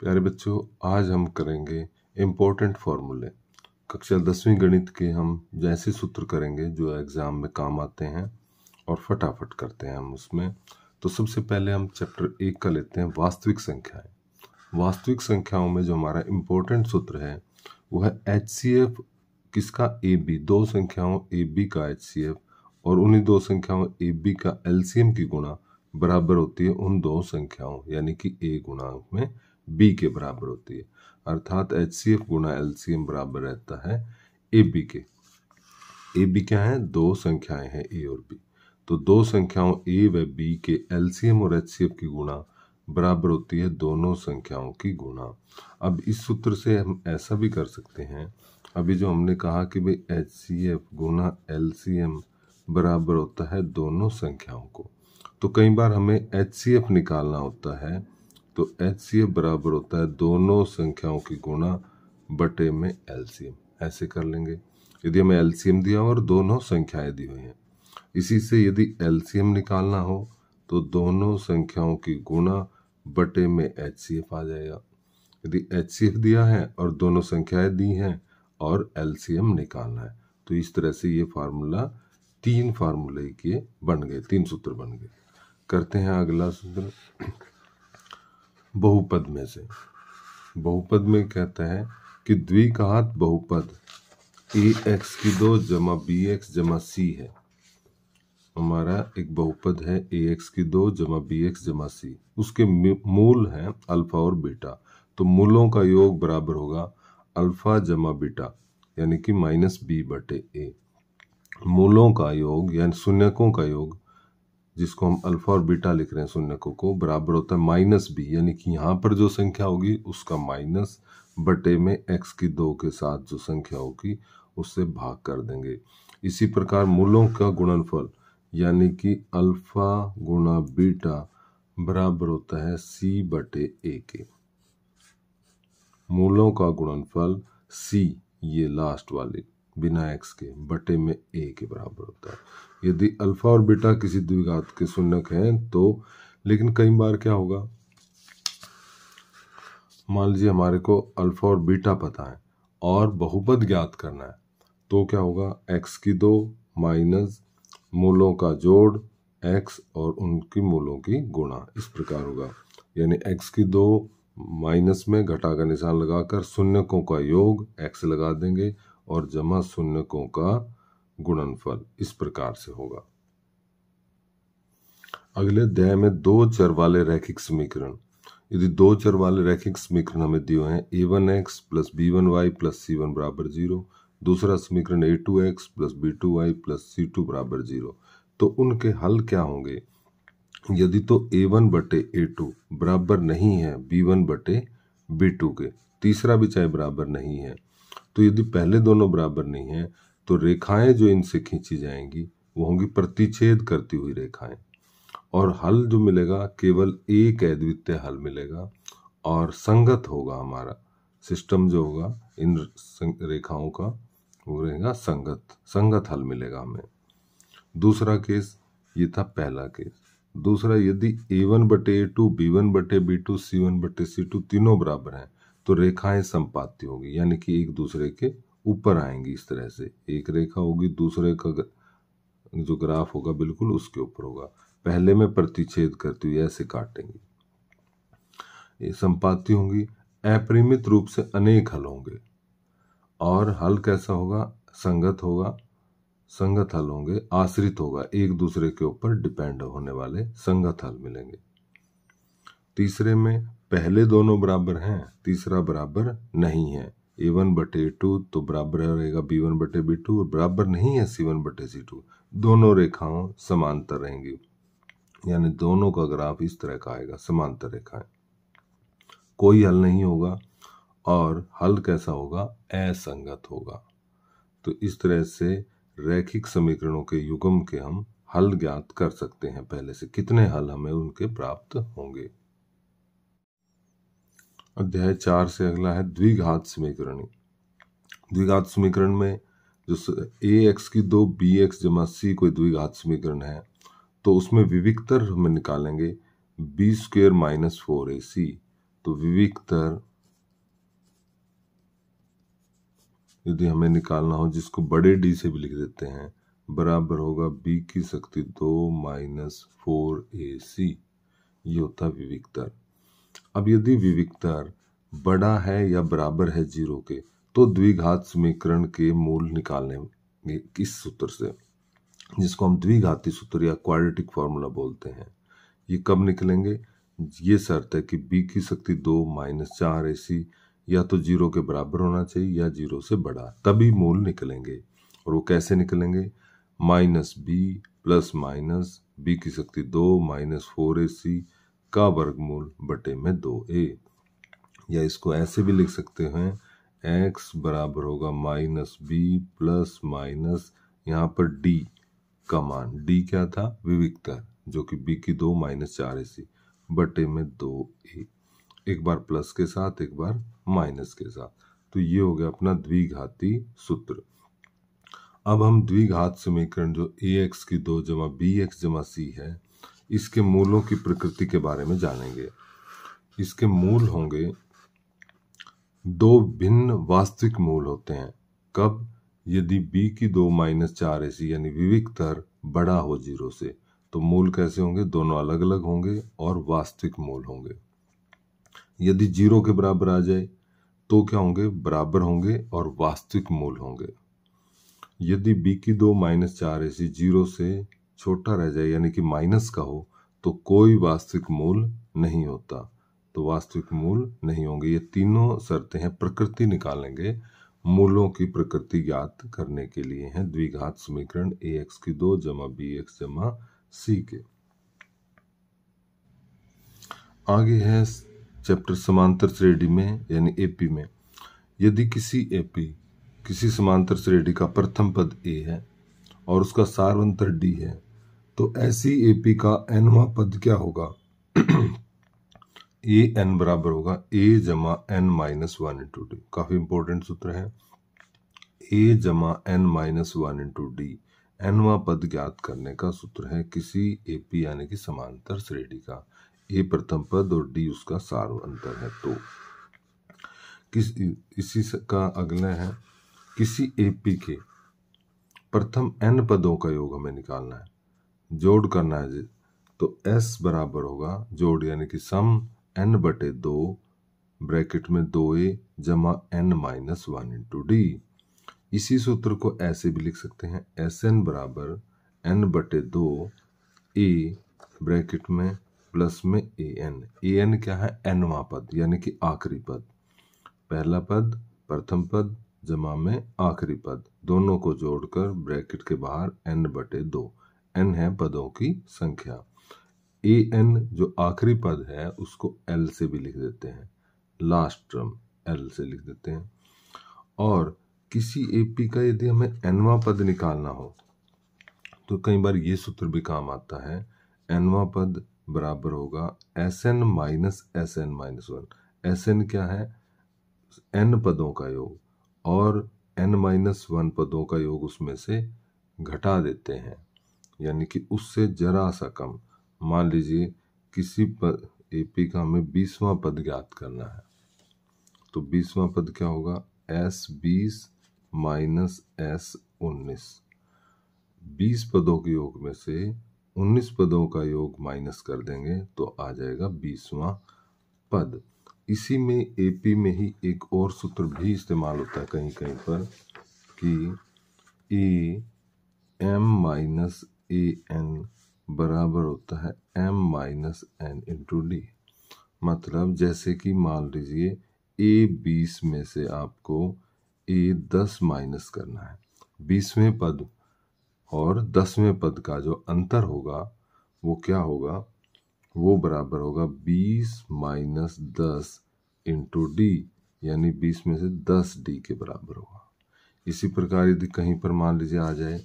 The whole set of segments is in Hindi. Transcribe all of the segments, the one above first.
प्यारे बच्चों, आज हम करेंगे इम्पोर्टेंट फॉर्मूले। कक्षा 10वीं गणित के हम जैसे सूत्र करेंगे जो एग्जाम में काम आते हैं और फटाफट करते हैं हम उसमें। तो सबसे पहले हम चैप्टर 1 का लेते हैं, वास्तविक संख्याएं। वास्तविक संख्याओं में जो हमारा इम्पोर्टेंट सूत्र है वो है HCF किसका, AB। दो संख्याओं AB का HCF और उन्हीं दो संख्याओं AB का LCM की गुणा बराबर होती है उन दो संख्याओं यानी कि A गुणांक में B के बराबर होती है। अर्थात HCF गुणा LCM बराबर रहता है AB के। AB क्या है? दो संख्याएं हैं A और B। तो दो संख्याओं A व B के LCM और HCF की गुणा बराबर होती है दोनों संख्याओं की गुणा। अब इस सूत्र से हम ऐसा भी कर सकते हैं, अभी जो हमने कहा कि भाई HCF गुणा LCM बराबर होता है दोनों संख्याओं को, तो कई बार हमें HCF निकालना होता है। तो HCF बराबर होता है दोनों संख्याओं की गुणा बटे में LCM। ऐसे कर लेंगे यदि हमें LCM दिया और दोनों संख्याएं दी हुई हैं। इसी से यदि LCM निकालना हो तो दोनों संख्याओं की गुणा बटे में HCF आ जाएगा। यदि HCF दिया है और दोनों संख्याएं दी हैं और LCM निकालना है, तो इस तरह से ये फार्मूला तीन फार्मूले के बन गए, तीन सूत्र बन गए। करते हैं अगला सूत्र बहुपद में से। बहुपद में कहता है कि द्विघात बहुपद ax2 जमा bx जमा c है। हमारा एक बहुपद है ax2 जमा bx जमा c, उसके मूल हैं अल्फा और बीटा। तो मूलों का योग बराबर होगा अल्फा जमा बीटा यानी कि -b बटे a। मूलों का योग यानी शून्यकों का योग, जिसको हम अल्फा और बीटा लिख रहे हैं शून्यकों को, बराबर होता है -b यानी कि यहाँ पर जो संख्या होगी उसका माइनस बटे में x2 के साथ जो संख्या होगी उससे भाग कर देंगे। इसी प्रकार मूलों का गुणनफल यानी कि अल्फा गुणा बीटा बराबर होता है c बटे a के। मूलों का गुणनफल c, ये लास्ट वाली बिना x के, बटे में a के बराबर होता है यदि अल्फा और बीटा किसी द्विघात के शून्यक हैं तो। लेकिन कई बार क्या होगा, मान लीजिए हमारे को अल्फा और बीटा पता है और बहुपद ज्ञात करना है, तो क्या होगा, x2 माइनस मूलों का जोड़ x और उनकी मूलों की गुणा, इस प्रकार होगा। यानी x2 माइनस में घटा का निशान लगाकर शून्यकों का योग x लगा देंगे और जमा शून्यकों का गुणनफल, इस प्रकार से होगा। अगले अध्याय में दो चर वाले रैखिक समीकरण। यदि दो चर वाले रैखिक समीकरण हमें दिए हैं a1x plus b1y plus c1 बराबर 0, दूसरा समीकरण a2x plus b2y plus c2 बराबर 0, तो उनके हल क्या होंगे। यदि तो a1 बटे a2 बराबर नहीं है b1 बटे b2 के, तीसरा भी चाहे बराबर नहीं है, तो यदि पहले दोनों बराबर नहीं है तो रेखाएं जो इनसे खींची जाएंगी वो होंगी प्रतिच्छेद करती हुई रेखाएं, और हल जो मिलेगा केवल एक अद्वितीय हल मिलेगा और संगत होगा। हमारा सिस्टम जो होगा इन रेखाओं का वो रहेगा संगत हल मिलेगा हमें। दूसरा केस, ये था पहला केस। दूसरा, यदि a1 बटे a2 b1 बटे b2 c1 बटे c2 तीनों बराबर हैं तो रेखाएं संपाती होगी यानी कि एक दूसरे के ऊपर आएंगी। इस तरह से एक रेखा होगी, दूसरे का जो ग्राफ होगा बिल्कुल उसके ऊपर होगा, पहले में प्रतिच्छेद करती हुई ऐसे काटेंगी, ये संपाती होंगी। अपरिमित रूप से अनेक हल होंगे और हल कैसा होगा, संगत होगा। संगत हल होंगे, आश्रित होगा, एक दूसरे के ऊपर डिपेंड होने वाले संगत हल मिलेंगे। तीसरे में पहले दोनों बराबर हैं, तीसरा बराबर नहीं है। a1 बटे a2 तो बराबर रहेगा b1 बटे b2 और बराबर नहीं है c1 बटे c2। दोनों रेखाओं समांतर रहेंगी यानी दोनों का ग्राफ इस तरह का आएगा, समांतर रेखाएं। कोई हल नहीं होगा और हल कैसा होगा, असंगत होगा। तो इस तरह से रैखिक समीकरणों के युग्म के हम हल ज्ञात कर सकते हैं। पहले से कितने हल हमें उनके प्राप्त होंगे। अध्याय 4 से अगला है द्विघात समीकरण। द्विघात समीकरण में जो ax2 bx जमा c कोई द्विघात समीकरण है तो उसमें विविक्तर हम निकालेंगे b² - 4ac तो विविक्तर यदि हमें निकालना हो, जिसको बड़े डी से भी लिख देते हैं, बराबर होगा b की शक्ति 2 माइनस 4ac। ये होता है विविक्तर। अब यदि विविक्तर बड़ा है या बराबर है 0 के, तो द्विघात समीकरण के मूल निकालने इस सूत्र से, जिसको हम द्विघाती सूत्र या क्वाड्रेटिक फॉर्मूला बोलते हैं। ये कब निकलेंगे? ये शर्त है कि b की शक्ति 2 माइनस 4ac या तो 0 के बराबर होना चाहिए या 0 से बड़ा, तभी मूल निकलेंगे। और वो कैसे निकलेंगे? Minus b plus minus b की शक्ति 2 माइनस 4ac का वर्गमूल बटे में 2a। या इसको ऐसे भी लिख सकते हैं, x बराबर होगा माइनस b प्लस माइनस यहाँ पर d का मान, d क्या था? विविक्तर, जो कि b की 2 माइनस 4ac बटे में 2a। एक बार प्लस के साथ, एक बार माइनस के साथ। तो ये हो गया अपना द्विघाती सूत्र। अब हम द्विघात समीकरण जो ax की 2 जमा bx जमा c है, इसके मूलों की प्रकृति के बारे में जानेंगे। इसके मूल होंगे, दो भिन्न वास्तविक मूल होते हैं। कब? यदि b की 2 माइनस 4ac यानी विविक्तर बड़ा हो 0 से, तो मूल कैसे होंगे? दोनों अलग अलग होंगे और वास्तविक मूल होंगे। यदि 0 के बराबर आ जाए तो क्या होंगे? बराबर होंगे और वास्तविक मूल होंगे। यदि b की 2 माइनस 4ac 0 से छोटा रह जाए यानी कि माइनस का हो, तो कोई वास्तविक मूल नहीं होता, तो वास्तविक मूल नहीं होंगे। ये तीनों शर्तें हैं, प्रकृति निकालेंगे। मूलों की प्रकृति ज्ञात करने के लिए हैं द्विघात समीकरण ax की 2 जमा bx जमा c के। आगे है चैप्टर समांतर श्रेणी में यानी एपी में। यदि किसी समांतर श्रेणी का प्रथम पद a है और उसका सारवंतर d है, तो ऐसी एपी का nवां पद क्या होगा? ए एन बराबर होगा a जमा n माइनस 1 इंटू डी। काफी इंपॉर्टेंट सूत्र है। a जमा n माइनस 1 इंटू डी nवां पद ज्ञात करने का सूत्र है किसी एपी यानी कि समांतर श्रेणी का। a प्रथम पद और d उसका सारवंतर है। तो इसी का अगला है, किसी एपी के प्रथम n पदों का योग हमें निकालना है, जोड़ करना है। तो s बराबर होगा जोड़ यानी कि सम n बटे 2 ब्रैकेट में 2a जमा n माइनस 1 इंटू डी। इसी सूत्र को ऐसे भी लिख सकते हैं, Sn बराबर n बटे 2 a ब्रैकेट में प्लस में an क्या है? nवां पद यानी कि आखिरी पद। पहला पद प्रथम पद जमा में आखिरी पद, दोनों को जोड़कर ब्रैकेट के बाहर n बटे 2। n है पदों की संख्या। an जो आखिरी पद है उसको l से भी लिख देते हैं, लास्ट टर्म l से लिख देते हैं। और किसी एपी का यदि हमें nवां पद निकालना हो, तो कई बार ये सूत्र भी काम आता है। nवां पद बराबर होगा Sn minus Sn minus 1। Sn क्या है? n पदों का योग, और n माइनस 1 पदों का योग उसमें से घटा देते हैं, यानी कि उससे जरा सा कम। मान लीजिए किसी एपी का हमें 20वां पद ज्ञात करना है, तो 20वां पद क्या होगा? S20 minus S19। 20 पदों के योग में से 19 पदों का योग माइनस कर देंगे तो आ जाएगा 20वां पद। इसी में एपी में ही एक और सूत्र भी इस्तेमाल होता है कहीं कहीं पर कि a m minus a n बराबर होता है m minus n into D. मतलब जैसे कि मान लीजिए a 20 में से आपको a 10 माइनस करना है, 20वें पद और 10वें पद का जो अंतर होगा वो क्या होगा? वो बराबर होगा 20 माइनस 10 इंटू डी, यानी 20 में से 10 डी के बराबर होगा। इसी प्रकार यदि कहीं पर मान लीजिए आ जाए,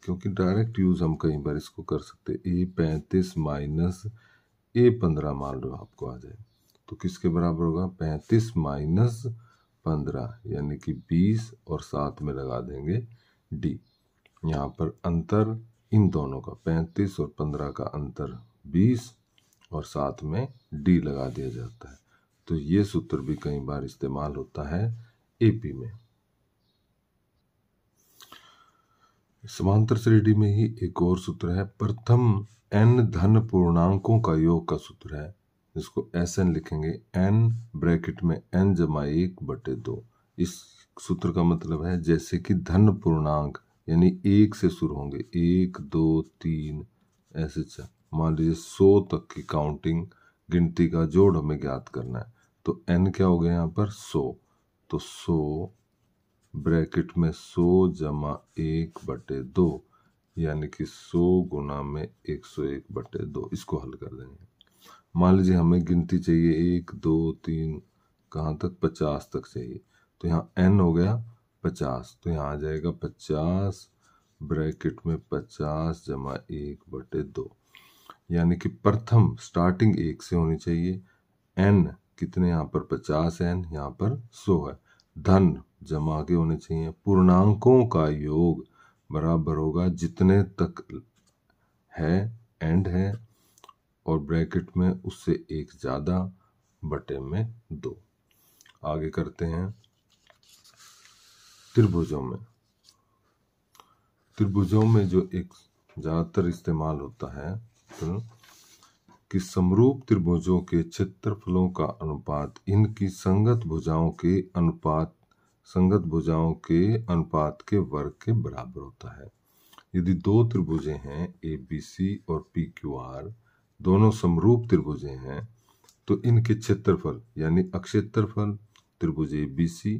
क्योंकि डायरेक्ट यूज हम कई बार इसको कर सकते, A35 माइनस A15 मान लो आपको आ जाए, तो किसके बराबर होगा? 35 माइनस 15 यानी कि 20 और साथ में लगा देंगे डी। यहाँ पर अंतर इन दोनों का 35 और 15 का अंतर 20 और साथ में डी लगा दिया जाता है। तो ये सूत्र भी कई बार इस्तेमाल होता है एपी में। समांतर श्रेणी में ही एक और सूत्र है, प्रथम n धन पूर्णांकों का योग का सूत्र है, जिसको Sn लिखेंगे, n ब्रैकेट में n जमा 1/2। इस सूत्र का मतलब है जैसे कि धन पूर्णांक यानी 1 से शुरू होंगे, 1 2 3 ऐसे चल, मान लीजिए 100 तक की काउंटिंग गिनती का जोड़ हमें ज्ञात करना है। तो n क्या हो गया यहाँ पर 100, तो 100 ब्रैकेट में 100 जमा 1/2 यानी कि 100 गुना में 101/2। इसको हल कर देंगे। मान लीजिए हमें गिनती चाहिए 1 2 3 कहाँ तक, 50 तक चाहिए। तो यहाँ n हो गया 50, तो यहाँ आ जाएगा 50 ब्रैकेट में 50 जमा 1/2 यानी कि प्रथम स्टार्टिंग 1 से होनी चाहिए। n कितने, यहाँ पर 50 n, यहाँ पर 100 है। धन जमा के होने चाहिए, पूर्णांकों का योग बराबर होगा जितने तक है एंड है और ब्रैकेट में उससे एक ज्यादा बटे में 2। आगे करते हैं त्रिभुजों में। त्रिभुजों में जो एक ज्यादातर इस्तेमाल होता है तो कि समरूप त्रिभुजों के क्षेत्रफलों का अनुपात इनकी संगत भुजाओं के अनुपात के वर्ग के बराबर होता है। यदि दो त्रिभुजें हैं ABC और PQR, दोनों समरूप त्रिभुजें हैं, तो इनके क्षेत्रफल यानी अक्षेत्रफल त्रिभुज ABC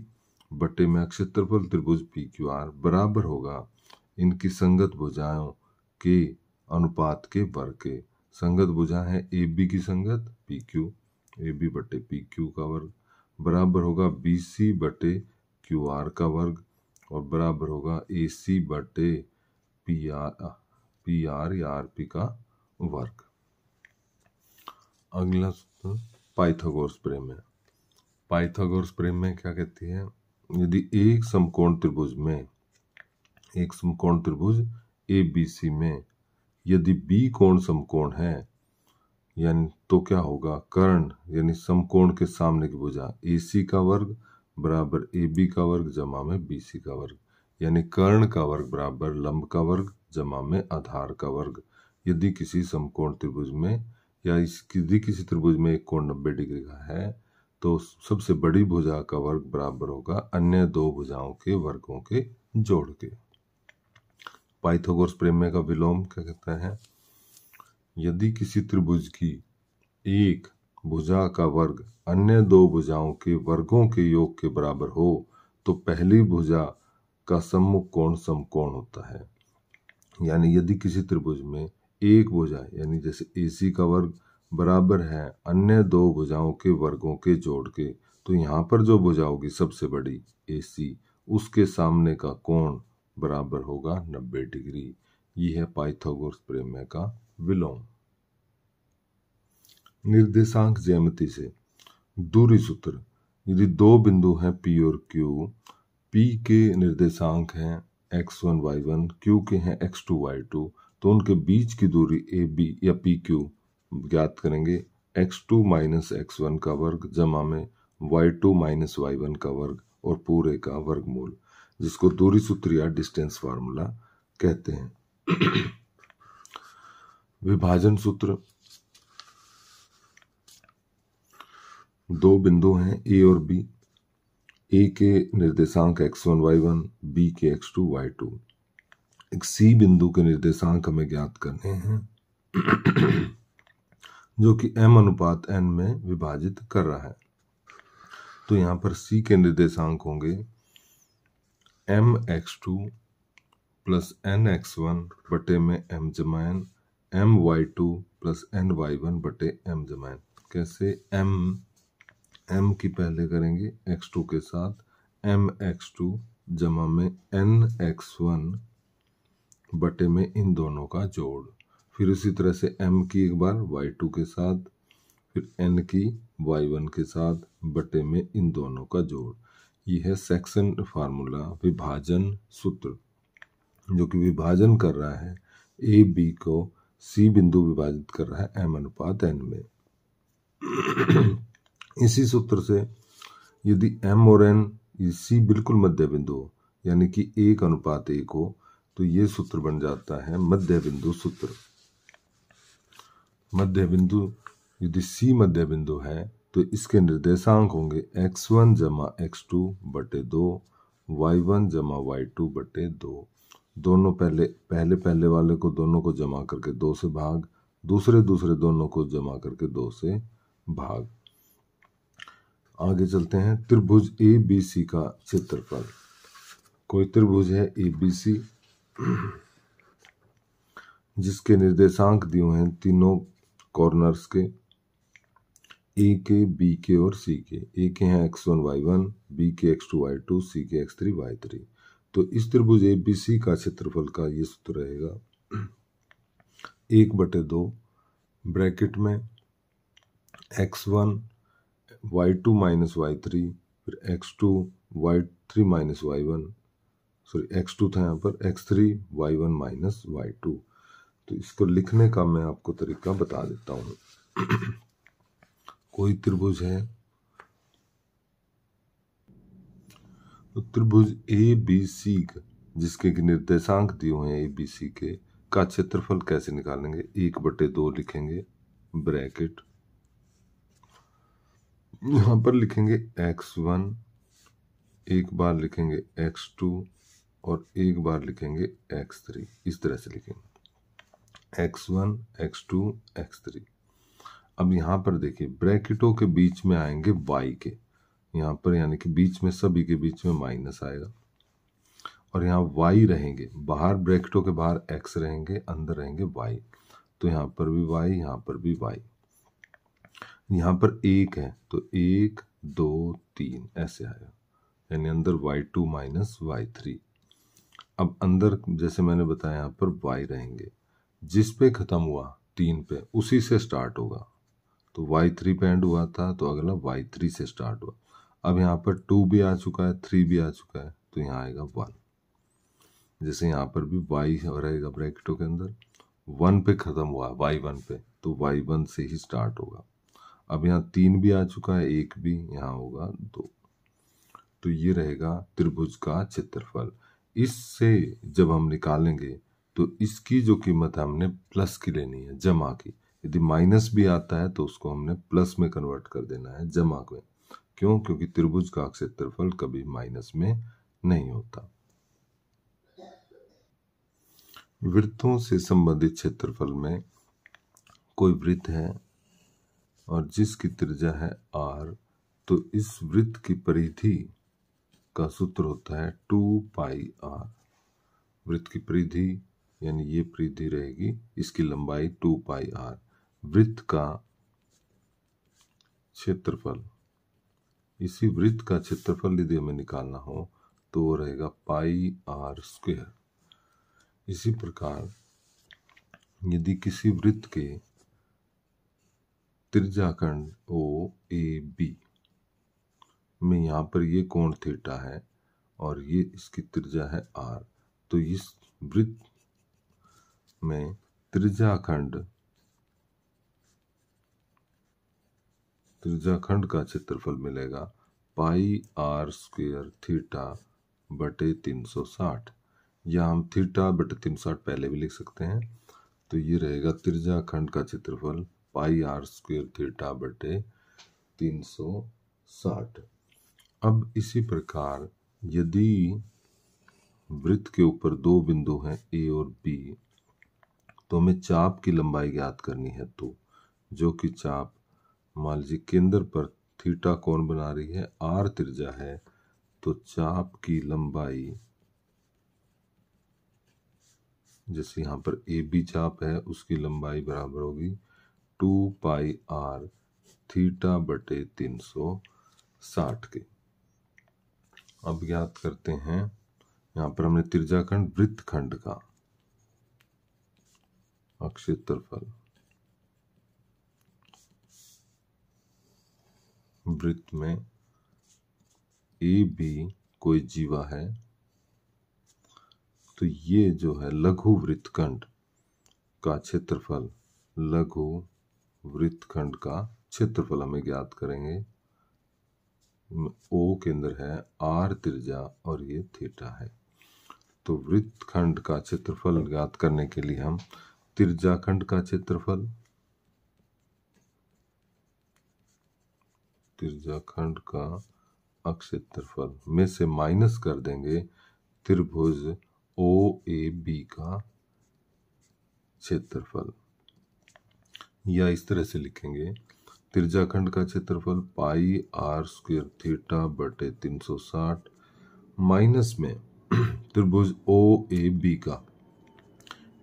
बटे में अक्षेत्रफल त्रिभुज PQR बराबर होगा इनकी संगत भुजाओं के अनुपात के वर्ग के। संगत भुजा है AB की संगत PQ, AB बटे PQ का वर्ग बराबर होगा BC बटे QR का वर्ग और बराबर होगा AC बटे PR या RP का वर्ग। अगला सूत्र पाइथागोरस प्रमेय। पाइथागोरस प्रमेय क्या कहती है, यदि एक समकोण त्रिभुज ABC में यदि B कोण समकोण है यानी तो क्या होगा, कर्ण यानी समकोण के सामने की भुजा AC का वर्ग बराबर AB का वर्ग जमा में BC का वर्ग, यानी कर्ण का वर्ग बराबर लंब का वर्ग जमा में आधार का वर्ग। यदि किसी समकोण त्रिभुज में या यदि किसी त्रिभुज में एक कोण 90 डिग्री का है तो सबसे बड़ी भुजा का वर्ग बराबर होगा अन्य दो भुजाओं के वर्गों के जोड़ के। पाइथागोरस प्रमेय का विलोम क्या कहता है, यदि किसी त्रिभुज की एक भुजा का वर्ग अन्य दो भुजाओं के वर्गों के योग के बराबर हो तो पहली भुजा का सम्मुख कोण समकोण होता है। यानी यदि किसी त्रिभुज में एक भुजा यानी जैसे AC का वर्ग बराबर है अन्य दो भुजाओं के वर्गों के जोड़ के, तो यहाँ पर जो भुजा होगी सबसे बड़ी AC, उसके सामने का कोण बराबर होगा 90 डिग्री। यह है पाइथागोरस प्रमेय का विलोम। निर्देशांक ज्यामिति से दूरी सूत्र। यदि दो बिंदु हैं P और Q, P के निर्देशांक हैं x1 y1, Q के हैं x2 y2, तो उनके बीच की दूरी AB या PQ ज्ञात करेंगे x2 माइनस x1 का वर्ग जमा में y2 माइनस y1 का वर्ग और पूरे का वर्गमूल, जिसको दूरी सूत्र या डिस्टेंस फार्मूला कहते हैं। विभाजन सूत्र। दो बिंदु हैं A और B, A के निर्देशांक x1 y1, B के x2 y2। एक C बिंदु के निर्देशांक हमें ज्ञात करने हैं जो कि m अनुपात n में विभाजित कर रहा है। तो यहाँ पर C के निर्देशांक होंगे mx2 प्लस nx1 बटे में m जमा n, my2 प्लस ny1 बटे m जमा n। कैसे, m की पहले करेंगे x2 के साथ, mx2 जमा में nx1 बटे में इन दोनों का जोड़, फिर इसी तरह से m की एक बार y2 के साथ, फिर n की y1 के साथ बटे में इन दोनों का जोड़। यह है सेक्शन फार्मूला विभाजन सूत्र, जो कि विभाजन कर रहा है A B को C बिंदु विभाजित कर रहा है m अनुपात n में। इसी सूत्र से यदि m और n c बिल्कुल मध्य बिंदु हो, यानी कि 1:1 हो, तो ये सूत्र बन जाता है मध्य बिंदु सूत्र। मध्य बिंदु यदि c मध्य बिंदु है तो इसके निर्देशांक होंगे x1 जमा x2 बटे 2, y1 जमा y2 बटे 2। दोनों पहले वाले को दोनों को जमा करके 2 से भाग, दूसरे दोनों को जमा करके 2 से भाग। आगे चलते हैं। त्रिभुज ABC का क्षेत्रफल। कोई त्रिभुज है ABC जिसके निर्देशांक दिए हुए हैं तीनों कॉर्नर्स के, A के, B के और C के। A के हैं x1 y1, B के x2 y2, C के x3 y3। तो इस त्रिभुज ABC का क्षेत्रफल का ये सूत्र रहेगा 1/2 ब्रैकेट में x1 y2 माइनस y3, फिर x2 y3 minus y1, sorry x2 था यहाँ पर, x3 y1 माइनस y2। तो इसको लिखने का मैं आपको तरीका बता देता हूँ। कोई त्रिभुज है तो त्रिभुज ABC जिसके निर्देशांक दिए हुए हैं ABC के का क्षेत्रफल कैसे निकालेंगे? 1/2 लिखेंगे ब्रैकेट, यहाँ पर लिखेंगे x1, एक बार लिखेंगे x2 और एक बार लिखेंगे x3। इस तरह से लिखेंगे x1 x2 x3। अब यहाँ पर देखिए ब्रैकेटों के बीच में आएंगे y के, यहाँ पर यानी कि बीच में सभी के बीच में माइनस आएगा और यहाँ y रहेंगे, बाहर ब्रैकेटों के बाहर x रहेंगे, अंदर रहेंगे y। तो यहाँ पर भी y, यहाँ पर भी y। यहाँ पर 1 है तो 1 2 3 ऐसे आएगा, यानी अंदर y2 माइनस y3। अब अंदर जैसे मैंने बताया यहाँ पर y रहेंगे, जिस पे खत्म हुआ 3 पे उसी से स्टार्ट होगा। तो y3 पे एंड हुआ था तो अगला y3 से स्टार्ट हुआ। अब यहाँ पर 2 भी आ चुका है, 3 भी आ चुका है, तो यहाँ आएगा 1। जैसे यहाँ पर भी y रहेगा ब्रैकेटों के अंदर, 1 पे खत्म हुआ y1 पे, तो y1 से ही स्टार्ट होगा। अब यहाँ 3 भी आ चुका है, 1 भी, यहाँ होगा 2। तो ये रहेगा त्रिभुज का क्षेत्रफल। इससे जब हम निकालेंगे तो इसकी जो कीमत है हमने प्लस की लेनी है, जमा की। यदि माइनस भी आता है तो उसको हमने प्लस में कन्वर्ट कर देना है, जमा में। क्यों? क्योंकि त्रिभुज का क्षेत्रफल कभी माइनस में नहीं होता। वृत्तों से संबंधित क्षेत्रफल में कोई वृत्त है और जिसकी त्रिज्या है r, तो इस वृत्त की परिधि का सूत्र होता है 2πr। वृत्त की परिधि यानी ये परिधि रहेगी, इसकी लंबाई 2πr। वृत्त का क्षेत्रफल, इसी वृत्त का क्षेत्रफल यदि हमें निकालना हो तो वो रहेगा πr²। इसी प्रकार यदि किसी वृत्त के त्रिज्याखंड OAB में यहाँ पर ये कोण थीटा है और ये इसकी त्रिज्या है r, तो इस वृत्त में त्रिज्याखंड का क्षेत्रफल मिलेगा πr² थीटा बटे 360, या हम थीटा बटे 360 पहले भी लिख सकते हैं। तो ये रहेगा त्रिज्याखंड का क्षेत्रफल πr² थीटा बटे 360। अब इसी प्रकार यदि वृत्त के ऊपर 2 बिंदु हैं A और B, तो हमें चाप की लंबाई ज्ञात करनी है। तो जो कि चाप मान लीजिए केंद्र पर थीटा कोण बना रही है, r त्रिज्या है, तो चाप की लंबाई, जैसे यहाँ पर AB चाप है, उसकी लंबाई बराबर होगी 2πr थीटा बटे 360 के। अब ज्ञात करते हैं, यहाँ पर हमने त्रिज्याखंड वृत्तखंड का क्षेत्रफल, वृत्त में AB कोई जीवा है, तो ये जो है लघु वृत्तखंड का क्षेत्रफल, लघु वृत्तखंड का क्षेत्रफल हमें ज्ञात करेंगे। ओ केंद्र है, आर त्रिज्या और ये थीटा है। तो वृत्तखंड का क्षेत्रफल ज्ञात करने के लिए हम त्रिज्याखंड का क्षेत्रफल, त्रिज्याखंड का क्षेत्रफल में से माइनस कर देंगे त्रिभुज ओ ए बी का क्षेत्रफल, या इस तरह से लिखेंगे त्रिज्याखंड का क्षेत्रफल पाई आर स्क्वायर थीटा बटे 360 माइनस में त्रिभुज ओ ए बी का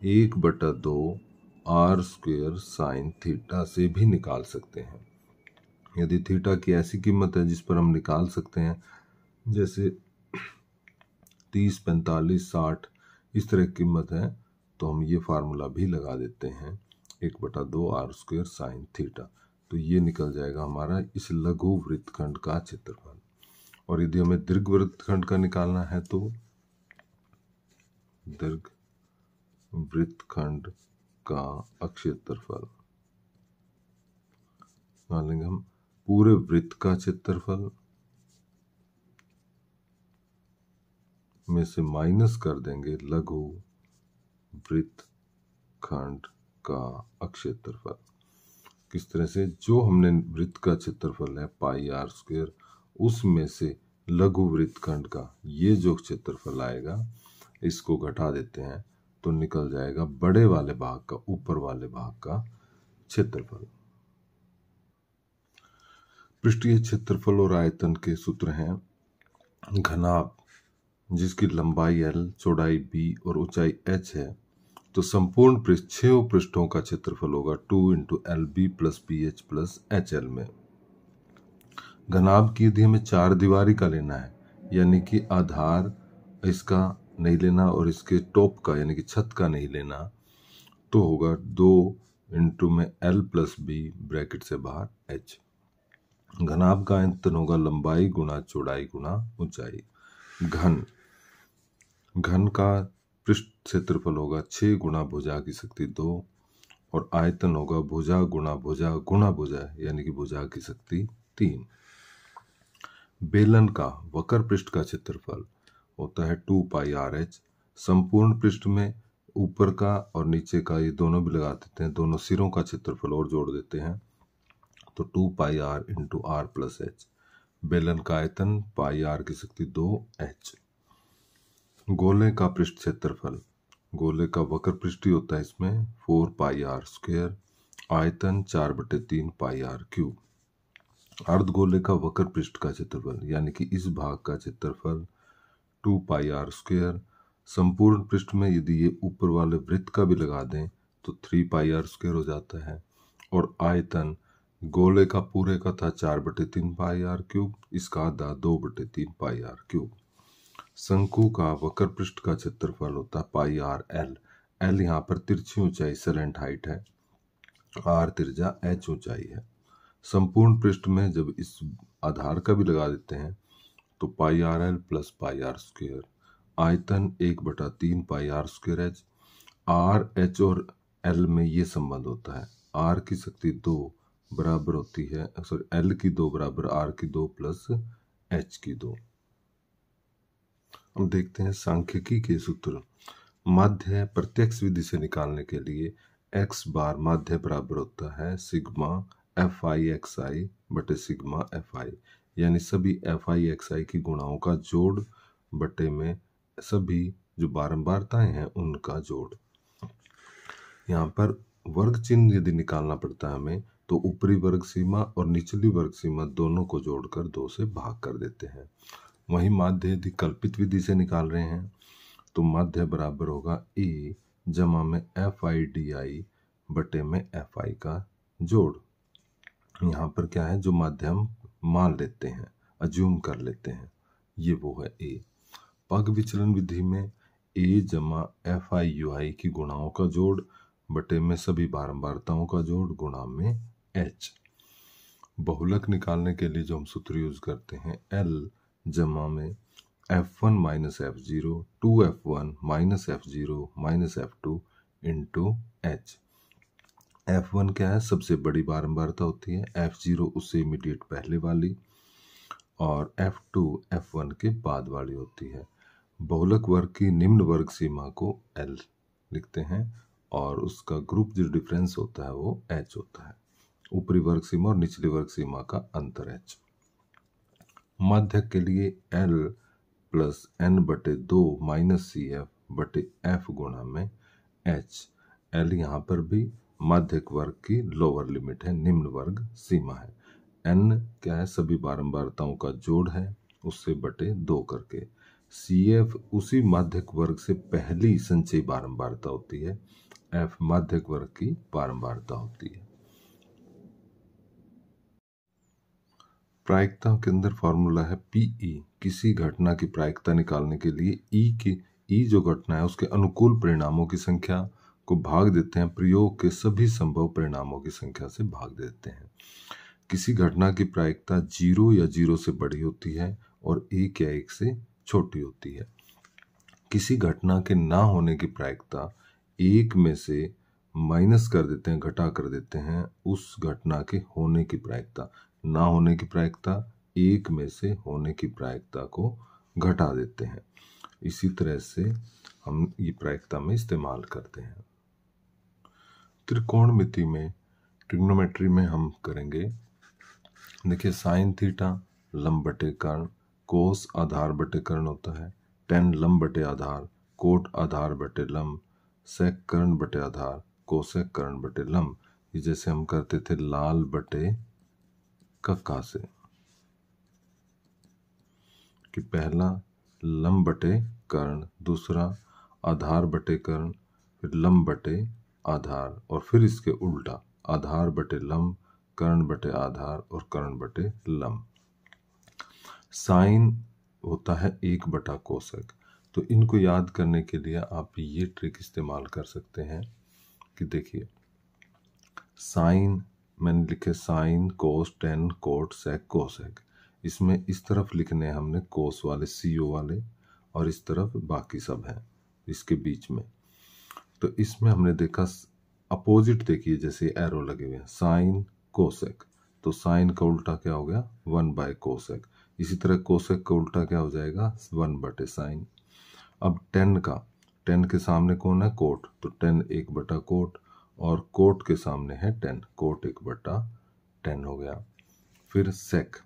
1/2 आर स्क्वायर साइन थीटा से भी निकाल सकते हैं। यदि थीटा की ऐसी कीमत है जिस पर हम निकाल सकते हैं, जैसे 30, 45, 60 इस तरह की कीमत है, तो हम ये फार्मूला भी लगा देते हैं 1/2 आर स्क्वायर साइन थीटा। तो ये निकल जाएगा हमारा इस लघु वृत्तखंड का क्षेत्रफल। और यदि हमें दीर्घ वृत्तखंड का निकालना है तो दीर्घ वृत्तखंड का क्षेत्रफल मान लेंगे हम पूरे वृत्त का क्षेत्रफल में से माइनस कर देंगे लघु वृत्तखंड का क्षेत्रफल। किस तरह से? जो हमने वृत्त का क्षेत्रफल है पाई आर स्क्वायर, उसमें से लघु वृत्तखंड का ये जो क्षेत्रफल आएगा इसको घटा देते हैं तो निकल जाएगा बड़े वाले भाग का, ऊपर वाले भाग का क्षेत्रफल। पृष्ठीय क्षेत्रफल और आयतन के सूत्र हैं घनाभ जिसकी लंबाई L, चौड़ाई B और ऊंचाई h है, तो संपूर्ण पृष्ठ 6 पृष्ठों का क्षेत्रफल होगा 2 × LB + BH + HL में। घनाभ की यदि हमें 4 दीवारी का लेना है, यानी कि आधार इसका नहीं लेना और इसके टॉप का यानी कि छत का नहीं लेना, तो होगा 2 × में L + B ब्रैकेट से बाहर H। घनाभ का आयतन होगा लंबाई गुणा चौड़ाई गुणा ऊंचाई। घन का पृष्ठ क्षेत्रफल होगा 6 × भुजा की शक्ति 2 और आयतन होगा भुजा गुणा भुजा गुणा भुजा यानी कि भुजा की शक्ति 3। बेलन का वक्र पृष्ठ का क्षेत्रफल होता है 2πRh। संपूर्ण पृष्ठ में ऊपर का और नीचे का ये दोनों भी लगा देते हैं, दोनों सिरों का क्षेत्रफल और जोड़ देते हैं तो 2πr × r + h। बेलन का आयतन πr की शक्ति 2h। गोले का पृष्ठ क्षेत्रफल, गोले का वक्र पृष्ठ ही होता है इसमें 4πr², आयतन 4/3 πr³। अर्धगोले का वक्र पृष्ठ का क्षेत्रफल यानी कि इस भाग का क्षेत्रफल 2πr²। संपूर्ण पृष्ठ में यदि ये ऊपर वाले वृत्त का भी लगा दें तो 3πr² हो जाता है और आयतन गोले का पूरे का था 4/3 πr³, इसका आधा 2/3 πr³। शंकु का वक्र पृष्ठ का क्षेत्रफल होता है πrl। L यहाँ पर तिरछी ऊंचाई सैलेंट हाइट है, R त्रिज्या h ऊंचाई है। संपूर्ण पृष्ठ में जब इस आधार का भी लगा देते हैं तो πrl + πr², आयतन 1/3 πr²h। R, h और L में ये संबंध होता है, R की शक्ति 2 बराबर होती है, सॉरी L की 2 बराबर R की 2 + h की 2। हम देखते हैं सांख्यिकी के सूत्र। माध्य प्रत्यक्ष विधि से निकालने के लिए x बार माध्य बराबर होता है सिग्मा fi(xi) बटे सिग्मा fi, यानी सभी fi(xi) की गुणाओं का जोड़ बटे में सभी जो बारंबारताएं हैं उनका जोड़। यहाँ पर वर्ग चिन्ह यदि निकालना पड़ता है हमें तो ऊपरी वर्ग सीमा और निचली वर्ग सीमा दोनों को जोड़कर 2 से भाग कर देते हैं। वहीं माध्य यदि कल्पित विधि से निकाल रहे हैं तो माध्य बराबर होगा a जमा में fi(di) बटे में fi का जोड़। यहाँ पर क्या है, जो माध्य हम मान लेते हैं, अज्यूम कर लेते हैं, ये वो है a। पग विचलन विधि में a जमा fi(ui) की गुणाओं का जोड़ बटे में सभी बारंबारताओं का जोड़ गुणा में h। बहुलक निकालने के लिए जो हम सूत्र यूज करते हैं L जमा में f1 - f0 2f1 - f0 - f2 into h। f1 क्या है, सबसे बड़ी बारंबारता होती है, f0 उससे इमीडिएट पहले वाली और F2 F1 के बाद वाली होती है। बहुलक वर्ग की निम्न वर्ग सीमा को L लिखते हैं और उसका ग्रुप जो डिफरेंस होता है वो H होता है। ऊपरी वर्ग सीमा और निचली वर्ग सीमा का अंतर H। माध्यक के लिए L plus N/2 minus CF बटे F गुणा में H। L यहाँ पर भी माध्यक वर्ग की लोअर लिमिट है, निम्न वर्ग सीमा है। N क्या है, सभी बारंबारताओं का जोड़ है, उससे बटे 2 करके। CF उसी माध्यक वर्ग से पहली संचयी बारंबारता होती है। F माध्यक वर्ग की बारंबारता होती है। प्रायिकता के अंदर फॉर्मूला है PE। किसी घटना की प्रायिकता निकालने के लिए E जो घटना है उसके अनुकूल परिणामों की संख्या को भाग देते हैं, प्रयोग के सभी संभव परिणामों की संख्या से भाग देते हैं। किसी घटना की प्रायिकता 0 या 0 से बड़ी होती है और 1 या 1 से छोटी होती है। किसी घटना के ना होने की प्रायिकता 1 में से माइनस कर देते हैं, घटा कर देते हैं उस घटना के होने की प्रायिकता। ना होने की प्रायिकता 1 में से होने की प्रायिकता को घटा देते हैं। इसी तरह से हम ये प्रायिकता में इस्तेमाल करते हैं। त्रिकोणमिति में, ट्रिग्नोमेट्री में हम करेंगे, देखिए साइन थीटा लंब बटे कर्ण, कोस आधार बटे कर्ण होता है, टेन लंब बटे आधार, कोट आधार बटे लंब, सेक कर्ण बटे आधार, कोसेक कर्ण बटे लंब। ये जैसे हम करते थे लाल बटे कक्का से, कि पहला लंब बटे कर्ण, दूसरा आधार बटे कर्ण, फिर लंब बटे आधार और फिर इसके उल्टा आधार बटे लंब, कर्ण बटे आधार और कर्ण बटे लंब। साइन होता है 1 बटा कोसेक। तो इनको याद करने के लिए आप ये ट्रिक इस्तेमाल कर सकते हैं कि देखिए साइन मैंने लिखे sine cos tan cot sec cosec. इसमें इस तरफ लिखने हैं हमने कोस वाले CO वाले और इस तरफ बाकी सब हैं इसके बीच में। तो इसमें हमने देखा अपोजिट, देखिए जैसे एरो लगे हुए हैं, साइन कोसेक, तो साइन का उल्टा क्या हो गया 1/कोसेक। इसी तरह कोसेक का उल्टा क्या हो जाएगा 1/साइन। अब टेन के सामने कौन है कोट, तो टेन 1/कोट और कोट के सामने है टेन, कोट 1/10 हो गया। फिर सेक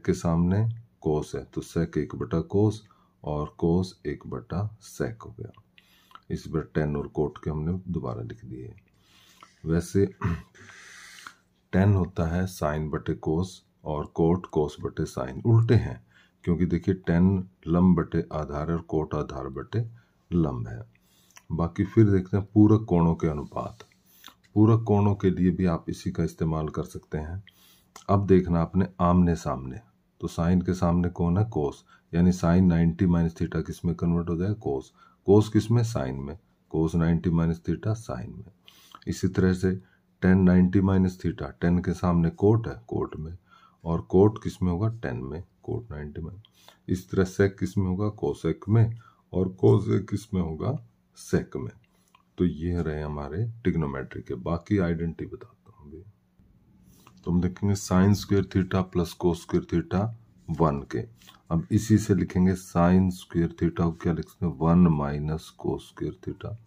के सामने कोस है तो सेक 1/कोस और कोस 1/सेक हो गया। इस बार टेन और कोट के हमने दोबारा लिख दिए। वैसे 10 होता है साइन बटे कोस और कोट कोस बटे साइन, उल्टे हैं क्योंकि देखिए 10 लंब बटे आधार और कोट आधार बटे लंब है। बाकी फिर देखते हैं पूरक कोणों के अनुपात। पूरक कोणों के लिए भी आप इसी का इस्तेमाल कर सकते हैं। अब देखना आपने आमने सामने, तो साइन के सामने कौन है कोस, यानी साइन 90 माइनस थीटा किस में कन्वर्ट हो जाएगा कोस, कोस किस में साइन में, कोस 90 माइनस थीटा साइन में। इसी तरह से 10 90 माइनस थीटा, 10 के सामने कोट है कोट में और कोट किस में होगा 10 में, कोट 90 में। इस तरह सेक किस में होगा कोसेक में और कोसेक किस में होगा सेक में। तो ये रहे हमारे ट्रिग्नोमेट्री के। बाकी आइडेंटिटी बताता हूँ अभी। तो हम देखेंगे sine square theta plus cos square theta 1 के। अब इसी से लिखेंगे साइन स्क्वायर थीटा को क्या लिखते हैं 1 माइनस कोस स्क्वायर थीटा।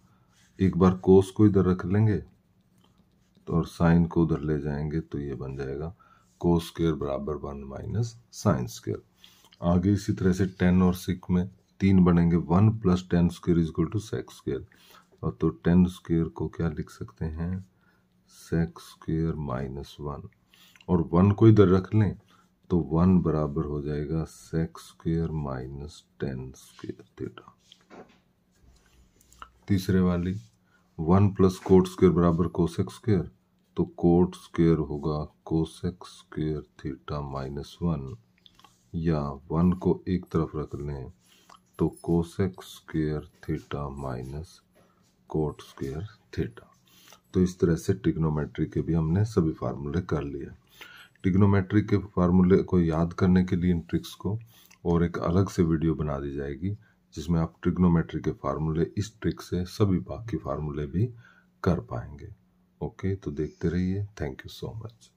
एक बार कोस को इधर रख लेंगे तो और साइन को उधर ले जाएंगे तो ये बन जाएगा कोस स्क्वायर बराबर 1 माइनस साइन स्क्वायर। आगे इसी तरह से 10 और सेक में 3 बनेंगे, 1 plus 10 square is equal to sec square. और तो 10 स्क्वायर को क्या लिख सकते हैं सेक स्क्वायर माइनस 1 और 1 को इधर रख लें तो 1 बराबर हो जाएगा sec square minus 10 square theta. तीसरे वाली 1 प्लस कोट स्क्वायर बराबर कोसेक स्क्वायर, तो कोट स्क्वायर होगा कोसेक स्क्वायर थीटा माइनस 1, या 1 को एक तरफ रख लें तो cosec square theta minus cot square theta. तो इस तरह से ट्रिग्नोमेट्री के भी हमने सभी फार्मूले कर लिए। ट्रिग्नोमेट्री के फार्मूले को याद करने के लिए इन ट्रिक्स को और एक अलग से वीडियो बना दी जाएगी जिसमें आप ट्रिग्नोमेट्री के फार्मूले इस ट्रिक से सभी बाकी फार्मूले भी कर पाएंगे। ओके, तो देखते रहिए। Thank you so much.